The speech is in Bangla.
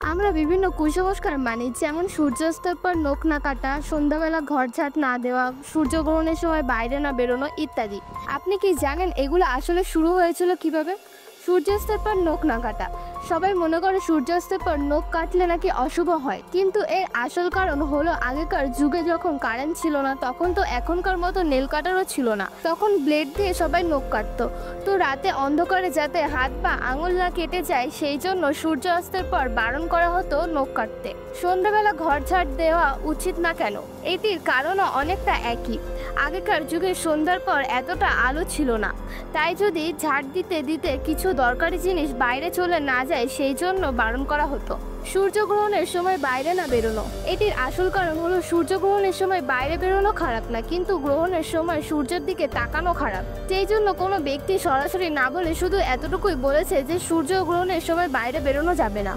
আমরা বিভিন্ন কুসংস্কার মানি, যেমন সূর্যাস্তের পর নখ না কাটা, সন্ধ্যাবেলা ঘর ঝাঁট না দেওয়া, সূর্যগ্রহণের সময় বাইরে না বেরোনো ইত্যাদি। আপনি কি জানেন এগুলো আসলে শুরু হয়েছিল কিভাবে? সূর্যাস্তের পর নখ না কাটা। সবাই মনে করে সূর্যাস্তের পর নখ কাটলে নাকি অশুভ হয়, কিন্তু এর আসল কারণ হলো আগেকার যুগে যখন কারেন্ট ছিল না, তখন তো এখনকার মতো নেল কাটারও ছিল না। তখন ব্লেড দিয়ে সবাই নখ কাটতো। তো রাতে অন্ধকারে যাতে হাত বা আঙুল না কেটে যায়, সেই জন্য সূর্য অস্তের পর বারণ করা হতো নখ কাটতে। সন্ধ্যাবেলা ঘর ঝাড় দেওয়া উচিত না কেন? এটির কারণও অনেকটা একই। আগেকার যুগে সন্ধ্যার পর এতটা আলো ছিল না, তাই যদি ঝাড় দিতে দিতে কিছু দরকারি জিনিস বাইরে চলে না যায়, সেই জন্য বারণ করা হতো। সূর্যগ্রহণের সময় বাইরে না বেরোনো। এটির আসল কারণ হলো সূর্যগ্রহণের সময় বাইরে বেরোনো খারাপ না, কিন্তু গ্রহণের সময় সূর্যের দিকে তাকানো খারাপ। সেই জন্য কোনো ব্যক্তি সরাসরি না বলে শুধু এতটুকুই বলেছে যে সূর্যগ্রহণের সময় বাইরে বেরোনো যাবে না।